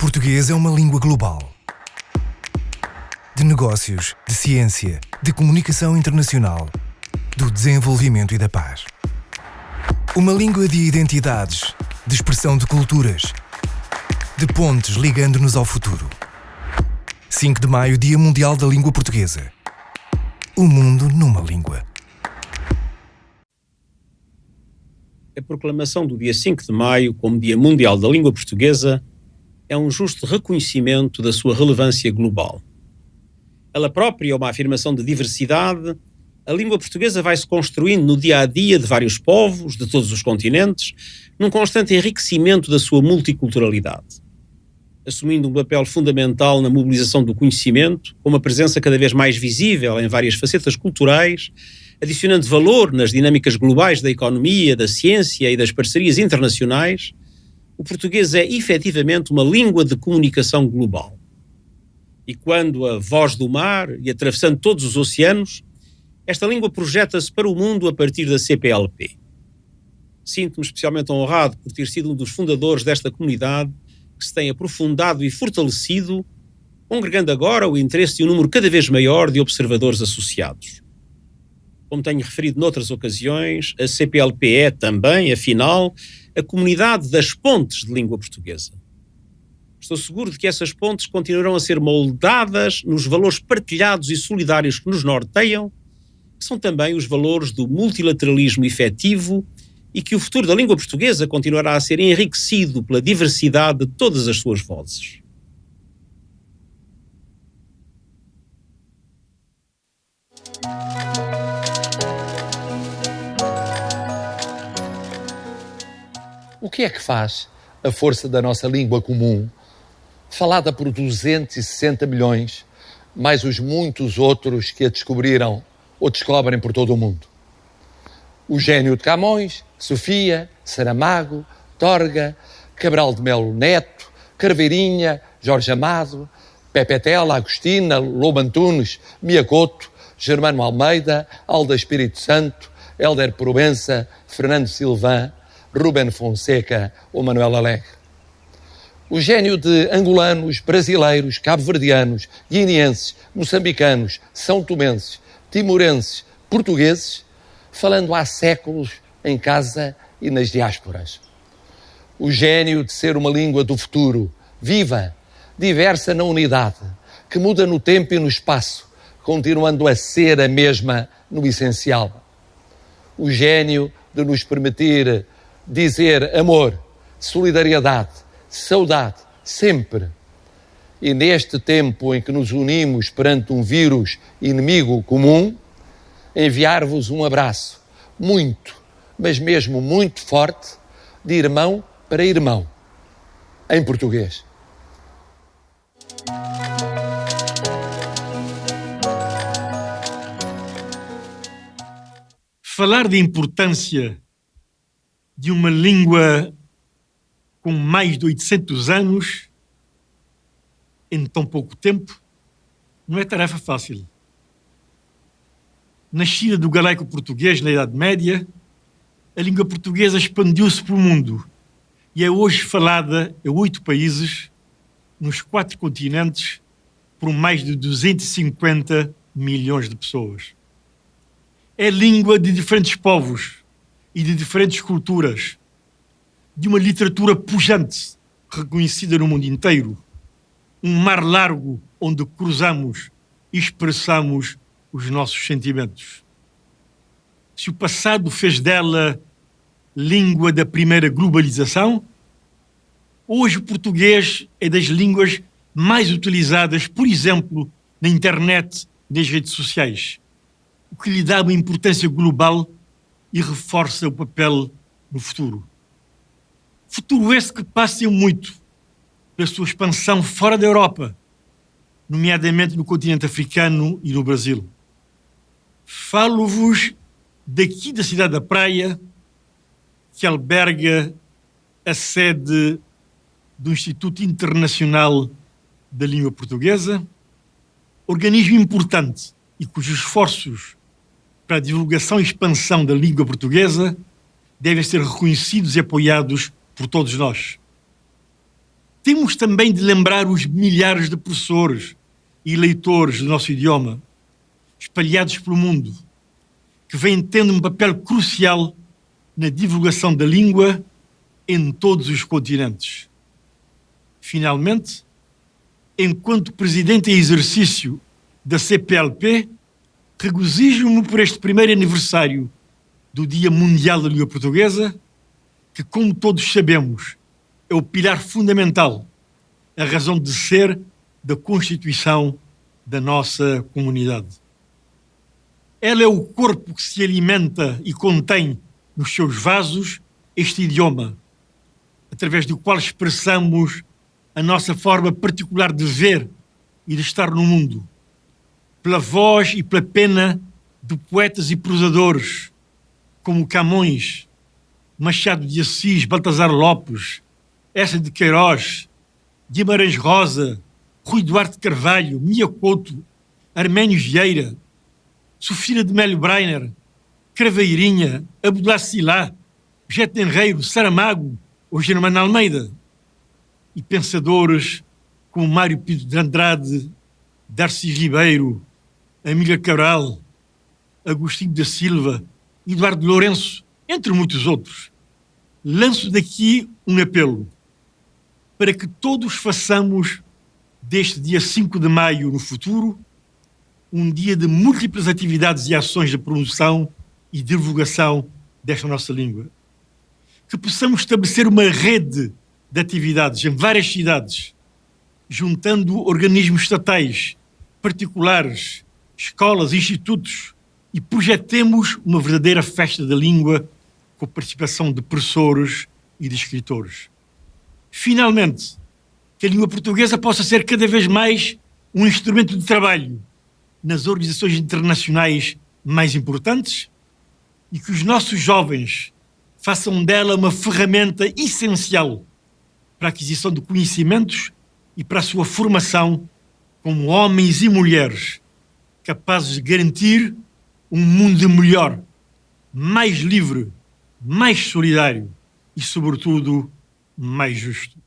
português é uma língua global. De negócios, de ciência, de comunicação internacional, do desenvolvimento e da paz. Uma língua de identidades, de expressão de culturas, de pontes ligando-nos ao futuro. 5 de maio, Dia Mundial da Língua Portuguesa. O mundo numa língua. A proclamação do dia 5 de maio como Dia Mundial da Língua Portuguesa é um justo reconhecimento da sua relevância global. Ela própria é uma afirmação de diversidade. A língua portuguesa vai-se construindo no dia-a-dia de vários povos, de todos os continentes, num constante enriquecimento da sua multiculturalidade, assumindo um papel fundamental na mobilização do conhecimento, com uma presença cada vez mais visível em várias facetas culturais, adicionando valor nas dinâmicas globais da economia, da ciência e das parcerias internacionais. O português é efetivamente uma língua de comunicação global. E quando a voz do mar e atravessando todos os oceanos, esta língua projeta-se para o mundo a partir da CPLP. Sinto-me especialmente honrado por ter sido um dos fundadores desta comunidade que se tem aprofundado e fortalecido, congregando agora o interesse de um número cada vez maior de observadores associados. Como tenho referido noutras ocasiões, a CPLP é também, afinal, a comunidade das pontes de língua portuguesa. Estou seguro de que essas pontes continuarão a ser moldadas nos valores partilhados e solidários que nos norteiam, que são também os valores do multilateralismo efetivo, e que o futuro da língua portuguesa continuará a ser enriquecido pela diversidade de todas as suas vozes. O que é que faz a força da nossa língua comum, falada por 260 milhões, mais os muitos outros que a descobriram ou descobrem por todo o mundo? O gênio de Camões, Sofia, Saramago, Torga, Cabral de Melo Neto, Carveirinha, Jorge Amado, Pepe Tela, Agostina, Lobo Antunes, Miyakoto, Germano Almeida, Alda Espírito Santo, Hélder Provença, Fernando Silvã, Rubén Fonseca ou Manuel Alegre. O gênio de angolanos, brasileiros, cabo-verdianos, guineenses, moçambicanos, são-tomenses, timorenses, portugueses, falando há séculos em casa e nas diásporas. O gênio de ser uma língua do futuro, viva, diversa na unidade, que muda no tempo e no espaço, continuando a ser a mesma no essencial. O gênio de nos permitir dizer amor, solidariedade, saudade, sempre. E neste tempo em que nos unimos perante um vírus inimigo comum, enviar-vos um abraço muito, mas mesmo muito forte, de irmão para irmão, em português. Falar da importância de uma língua com mais de 800 anos em tão pouco tempo não é tarefa fácil. Nascida do galaico-português na Idade Média, a língua portuguesa expandiu-se pelo mundo e é hoje falada em 8 países, nos 4 continentes, por mais de 250 milhões de pessoas. É língua de diferentes povos e de diferentes culturas, de uma literatura pujante, reconhecida no mundo inteiro, um mar largo onde cruzamos e expressamos os nossos sentimentos. Se o passado fez dela língua da primeira globalização, hoje o português é das línguas mais utilizadas, por exemplo, na internet e nas redes sociais, o que lhe dá uma importância global e reforça o papel no futuro. Futuro esse que passa muito pela sua expansão fora da Europa, nomeadamente no continente africano e no Brasil. Falo-vos daqui da cidade da Praia, que alberga a sede do Instituto Internacional da Língua Portuguesa, organismo importante e cujos esforços para a divulgação e expansão da língua portuguesa devem ser reconhecidos e apoiados por todos nós. temos também de lembrar os milhares de professores e leitores do nosso idioma, espalhados pelo mundo, que vêm tendo um papel crucial na divulgação da língua em todos os continentes. Finalmente, enquanto presidente em exercício da CPLP, regozijo-me por este primeiro aniversário do Dia Mundial da Língua Portuguesa, que, como todos sabemos, é o pilar fundamental, a razão de ser da Constituição da nossa comunidade. Ela é o corpo que se alimenta e contém nos seus vasos este idioma, através do qual expressamos a nossa forma particular de ver e de estar no mundo, pela voz e pela pena de poetas e prosadores como Camões, Machado de Assis, Baltasar Lopes, Eça de Queiroz, Guimarães Rosa, Rui Duarte Carvalho, Mia Couto, Arménio Vieira, Sofia de Mélio Breiner, Craveirinha, Abdullah Silá, José Tenreiro, Saramago ou Germano Almeida. E pensadores como Mário Pinto de Andrade, Darcy Ribeiro, Amília Cabral, Agostinho da Silva, Eduardo Lourenço, entre muitos outros. Lanço daqui um apelo para que todos façamos deste dia 5 de maio no futuro um dia de múltiplas atividades e ações de promoção e divulgação desta nossa língua. Que possamos estabelecer uma rede de atividades em várias cidades, juntando organismos estatais, particulares, escolas, institutos, e projetemos uma verdadeira festa da língua com a participação de professores e de escritores. Finalmente, que a língua portuguesa possa ser cada vez mais um instrumento de trabalho nas organizações internacionais mais importantes e que os nossos jovens façam dela uma ferramenta essencial para a aquisição de conhecimentos e para a sua formação como homens e mulheres capazes de garantir um mundo melhor, mais livre, mais solidário e, sobretudo, mais justo.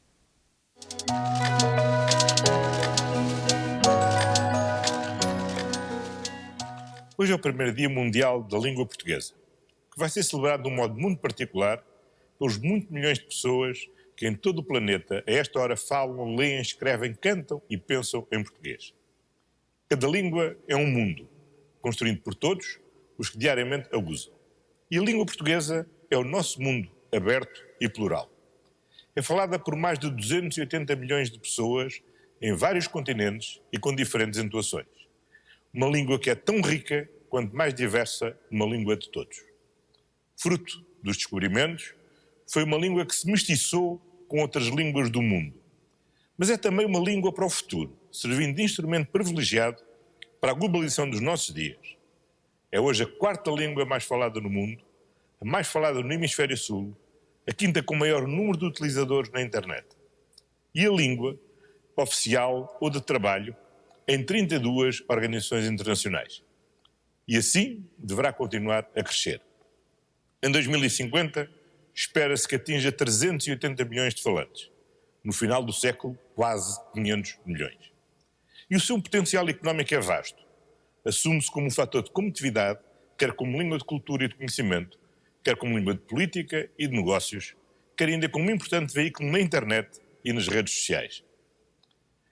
Hoje é o primeiro Dia Mundial da Língua Portuguesa, que vai ser celebrado de um modo muito particular pelos muitos milhões de pessoas que em todo o planeta a esta hora falam, leem, escrevem, cantam e pensam em português. Cada língua é um mundo, construído por todos os que diariamente a usam. E a língua portuguesa é o nosso mundo aberto e plural. É falada por mais de 280 milhões de pessoas em vários continentes e com diferentes entoações. Uma língua que é tão rica quanto mais diversa uma língua de todos. Fruto dos descobrimentos, foi uma língua que se mestiçou com outras línguas do mundo. Mas é também uma língua para o futuro, servindo de instrumento privilegiado para a globalização dos nossos dias. É hoje a quarta língua mais falada no mundo, a mais falada no Hemisfério Sul, a quinta com maior número de utilizadores na internet. E a língua oficial ou de trabalho em 32 organizações internacionais. E assim deverá continuar a crescer. Em 2050, espera-se que atinja 380 milhões de falantes. No final do século, quase 500 milhões. E o seu potencial económico é vasto. Assume-se como um fator de competitividade, quer como língua de cultura e de conhecimento, quer como língua de política e de negócios, quer ainda como um importante veículo na internet e nas redes sociais.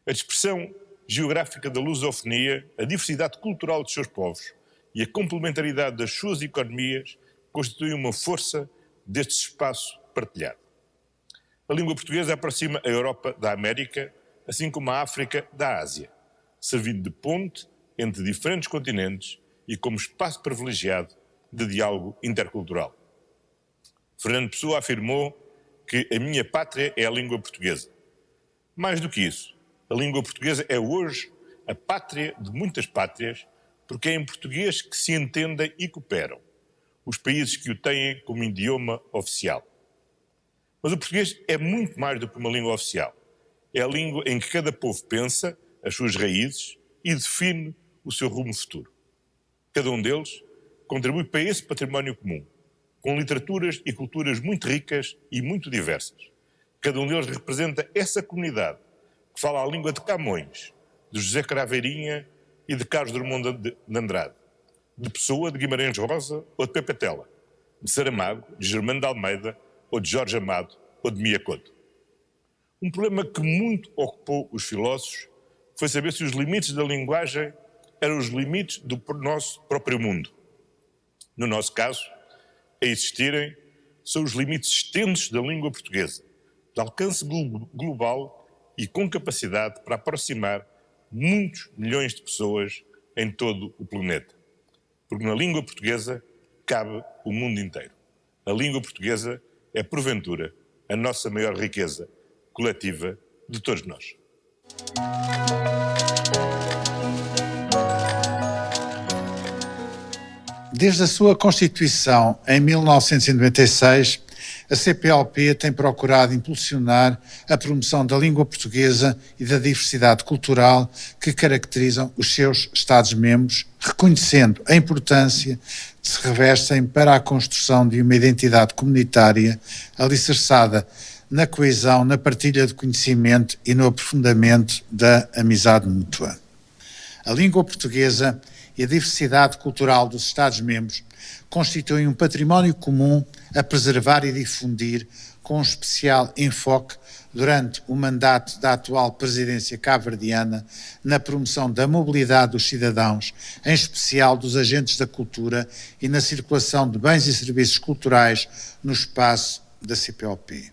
A expressão geográfica da lusofonia, a diversidade cultural dos seus povos e a complementaridade das suas economias constituem uma força deste espaço partilhado. A língua portuguesa aproxima a Europa da América, assim como a África da Ásia, servindo de ponte entre diferentes continentes e como espaço privilegiado de diálogo intercultural. Fernando Pessoa afirmou que a minha pátria é a língua portuguesa. Mais do que isso, a língua portuguesa é hoje a pátria de muitas pátrias, porque é em português que se entendem e cooperam os países que o têm como idioma oficial. Mas o português é muito mais do que uma língua oficial. É a língua em que cada povo pensa as suas raízes e define o seu rumo futuro. Cada um deles contribui para esse património comum, com literaturas e culturas muito ricas e muito diversas, Cada um deles representa essa comunidade que fala a língua de Camões, de José Craveirinha e de Carlos Drummond de Andrade, de Pessoa, de Guimarães Rosa ou de Pepe Tela, de Saramago, de Germano de Almeida ou de Jorge Amado ou de Mia Couto. Um problema que muito ocupou os filósofos foi saber se os limites da linguagem eram os limites do nosso próprio mundo. No nosso caso, a existirem, são os limites extensos da língua portuguesa, de alcance global e com capacidade para aproximar muitos milhões de pessoas em todo o planeta. Porque na língua portuguesa cabe o mundo inteiro. A língua portuguesa é, porventura, a nossa maior riqueza coletiva de todos nós. Desde a sua constituição em 1996, a CPLP tem procurado impulsionar a promoção da língua portuguesa e da diversidade cultural que caracterizam os seus Estados-membros, reconhecendo a importância que se revestem para a construção de uma identidade comunitária alicerçada na coesão, na partilha de conhecimento e no aprofundamento da amizade mútua. A língua portuguesa e a diversidade cultural dos Estados-membros constituem um património comum a preservar e difundir, com um especial enfoque durante o mandato da atual presidência cabo-verdiana na promoção da mobilidade dos cidadãos, em especial dos agentes da cultura e na circulação de bens e serviços culturais no espaço da CPLP.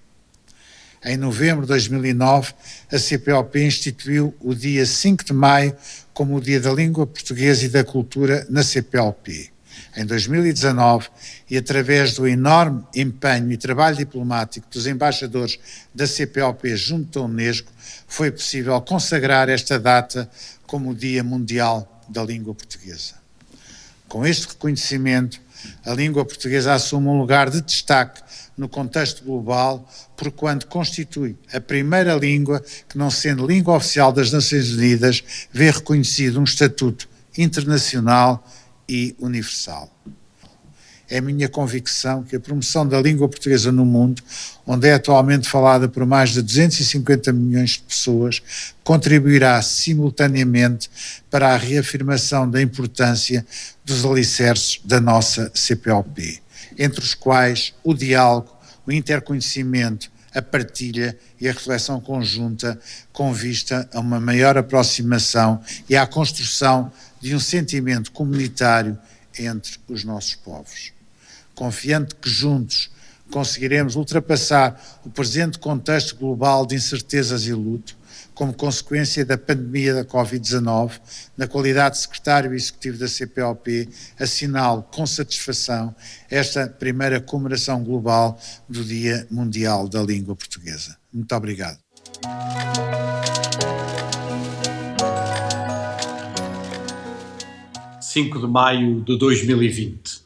Em novembro de 2009, a CPLP instituiu o dia 5 de maio como o Dia da Língua Portuguesa e da Cultura na CPLP. Em 2019, e através do enorme empenho e trabalho diplomático dos embaixadores da CPLP junto à Unesco, foi possível consagrar esta data como o Dia Mundial da Língua Portuguesa. Com este reconhecimento, a língua portuguesa assume um lugar de destaque no contexto global, porquanto constitui a primeira língua que, não sendo língua oficial das Nações Unidas, vê reconhecido um estatuto internacional e universal. É minha convicção que a promoção da língua portuguesa no mundo, onde é atualmente falada por mais de 250 milhões de pessoas, contribuirá simultaneamente para a reafirmação da importância dos alicerces da nossa CPLP, entre os quais o diálogo, o interconhecimento, a partilha e a reflexão conjunta com vista a uma maior aproximação e à construção de um sentimento comunitário entre os nossos povos. Confiante que juntos conseguiremos ultrapassar o presente contexto global de incertezas e luto, como consequência da pandemia da Covid-19, na qualidade de secretário executivo da CPLP, assinalo com satisfação esta primeira comemoração global do Dia Mundial da Língua Portuguesa. Muito obrigado. – 5 de maio de 2020.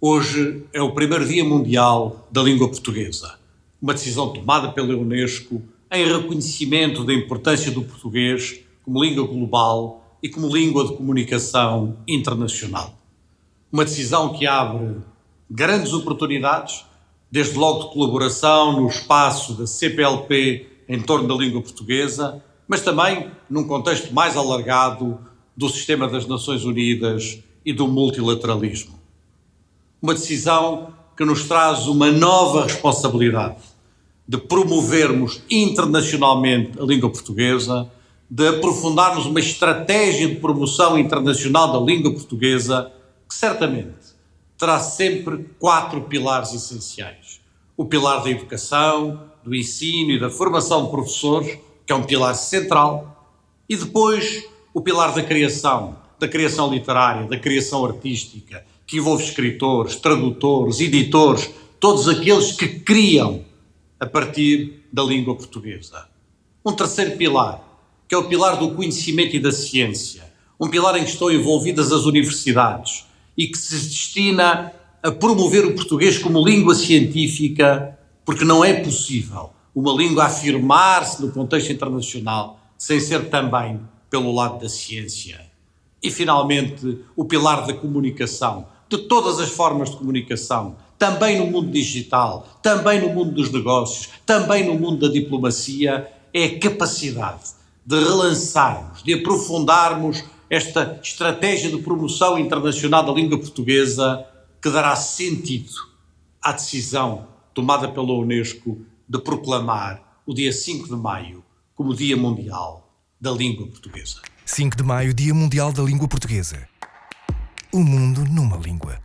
Hoje é o primeiro Dia Mundial da Língua Portuguesa, uma decisão tomada pela Unesco em reconhecimento da importância do português como língua global e como língua de comunicação internacional. Uma decisão que abre grandes oportunidades, desde logo de colaboração no espaço da CPLP em torno da língua portuguesa, mas também num contexto mais alargado do sistema das Nações Unidas e do multilateralismo. Uma decisão que nos traz uma nova responsabilidade de promovermos internacionalmente a língua portuguesa, de aprofundarmos uma estratégia de promoção internacional da língua portuguesa que certamente terá sempre 4 pilares essenciais. O pilar da educação, do ensino e da formação de professores, que é um pilar central, e depois o pilar da criação literária, da criação artística, que envolve escritores, tradutores, editores, todos aqueles que criam a partir da língua portuguesa. Um terceiro pilar, que é o pilar do conhecimento e da ciência, um pilar em que estão envolvidas as universidades e que se destina a promover o português como língua científica, porque não é possível uma língua afirmar-se no contexto internacional sem ser também pelo lado da ciência. E, finalmente, o pilar da comunicação, de todas as formas de comunicação, também no mundo digital, também no mundo dos negócios, também no mundo da diplomacia, é a capacidade de relançarmos, de aprofundarmos esta estratégia de promoção internacional da língua portuguesa que dará sentido à decisão tomada pela Unesco de proclamar o dia 5 de maio como Dia Mundial da Língua Portuguesa. 5 de maio, Dia Mundial da Língua Portuguesa. O mundo numa língua.